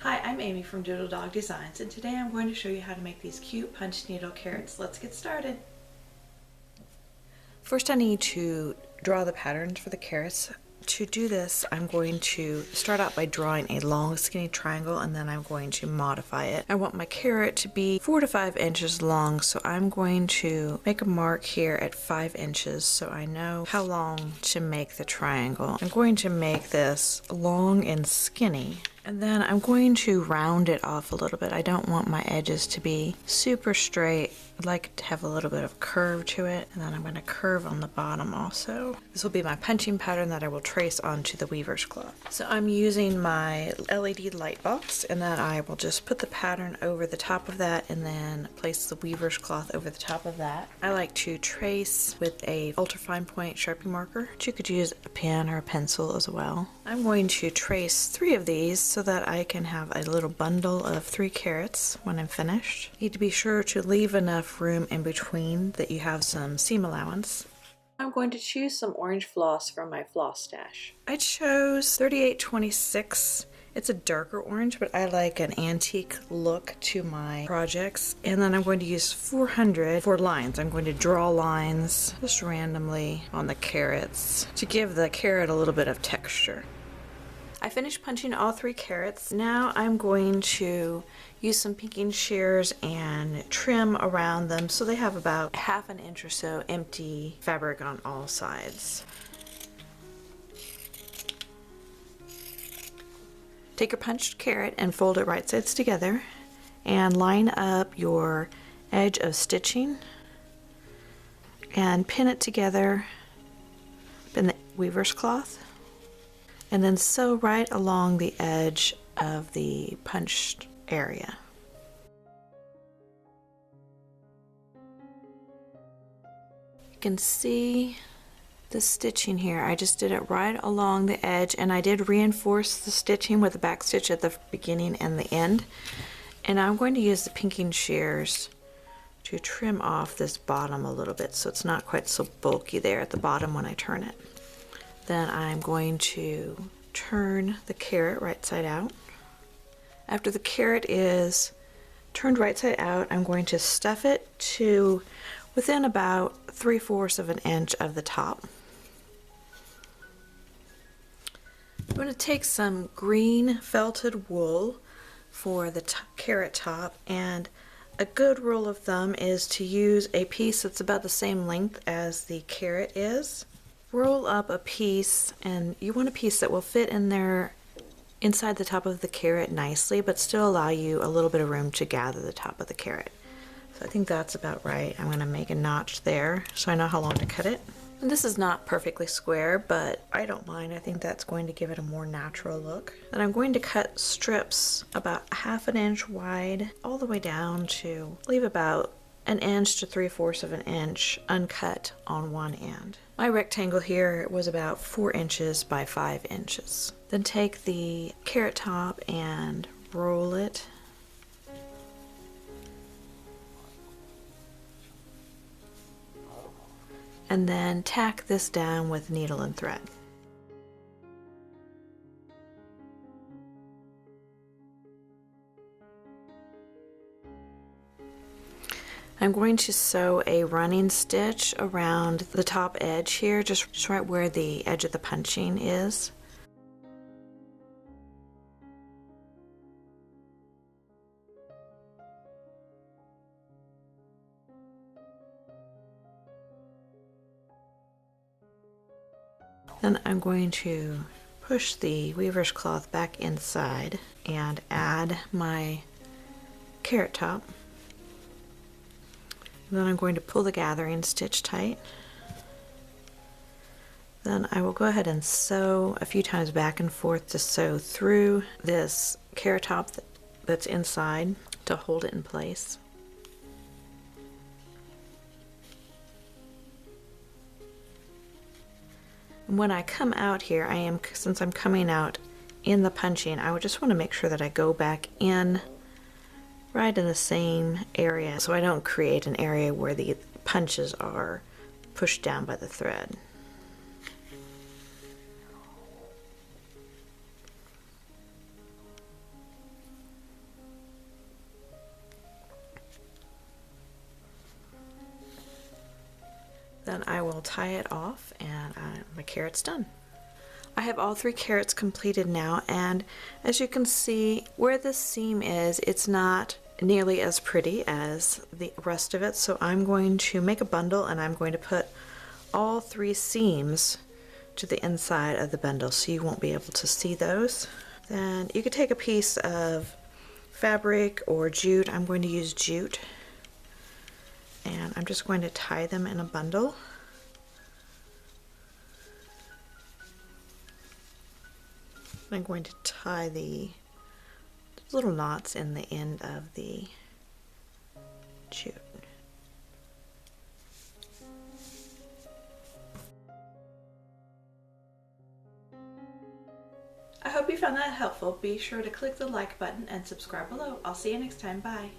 Hi, I'm Amy from Doodle Dog Designs, and today I'm going to show you how to make these cute punch needle carrots. Let's get started. First I need to draw the patterns for the carrots. To do this, I'm going to start out by drawing a long skinny triangle, and then I'm going to modify it. I want my carrot to be 4 to 5 inches long, so I'm going to make a mark here at 5 inches so I know how long to make the triangle. I'm going to make this long and skinny, and then I'm going to round it off a little bit. I don't want my edges to be super straight. I'd like to have a little bit of curve to it, and then I'm going to curve on the bottom also. This will be my punching pattern that I will trace onto the weaver's cloth. So I'm using my LED light box, and then I will just put the pattern over the top of that and then place the weaver's cloth over the top of that. I like to trace with a ultrafine point Sharpie marker, but you could use a pen or a pencil as well. I'm going to trace 3 of these so that I can have a little bundle of 3 carrots when I'm finished. You need to be sure to leave enough room in between that you have some seam allowance. I'm going to choose some orange floss from my floss stash. I chose 3826. It's a darker orange, but I like an antique look to my projects. And then I'm going to use 400 for lines. I'm going to draw lines just randomly on the carrots to give the carrot a little bit of texture. I finished punching all 3 carrots. Now I'm going to use some pinking shears and trim around them so they have about 1/2 inch or so empty fabric on all sides. Take your punched carrot and fold it right sides together and line up your edge of stitching and pin it together in the weaver's cloth. And then sew right along the edge of the punched area. You can see the stitching here. I just did it right along the edge, and I did reinforce the stitching with a back stitch at the beginning and the end. And I'm going to use the pinking shears to trim off this bottom a little bit so it's not quite so bulky there at the bottom when I turn it. Then I'm going to turn the carrot right side out. After the carrot is turned right side out, I'm going to stuff it to within about 3/4 of an inch of the top. I'm going to take some green felted wool for the carrot top, and a good rule of thumb is to use a piece that's about the same length as the carrot is. Roll up a piece, and you want a piece that will fit in there inside the top of the carrot nicely, but still allow you a little bit of room to gather the top of the carrot. So I think that's about right. I'm going to make a notch there so I know how long to cut it. And this is not perfectly square, but I don't mind. I think that's going to give it a more natural look. Then I'm going to cut strips about 1/2 inch wide all the way down to leave about 1 inch to 3/4 of an inch uncut on one end. My rectangle here was about 4 inches by 5 inches. Then take the carrot top and roll it. And then tack this down with needle and thread. I'm going to sew a running stitch around the top edge here, just right where the edge of the punching is. Then I'm going to push the weaver's cloth back inside and add my carrot top. Then I'm going to pull the gathering stitch tight. Then I will go ahead and sew a few times back and forth to sew through this carrot top that's inside to hold it in place. And when I come out here, since I'm coming out in the punching, I would just want to make sure that I go back in right in the same area so I don't create an area where the punches are pushed down by the thread. Then I will tie it off and my carrot's done. I have all 3 carrots completed now, and as you can see where this seam is, it's not nearly as pretty as the rest of it, so I'm going to make a bundle and I'm going to put all 3 seams to the inside of the bundle so you won't be able to see those. Then you could take a piece of fabric or jute. I'm going to use jute, and I'm just going to tie them in a bundle. I'm going to tie the little knots in the end of the jute. I hope you found that helpful. Be sure to click the like button and subscribe below. I'll see you next time. Bye.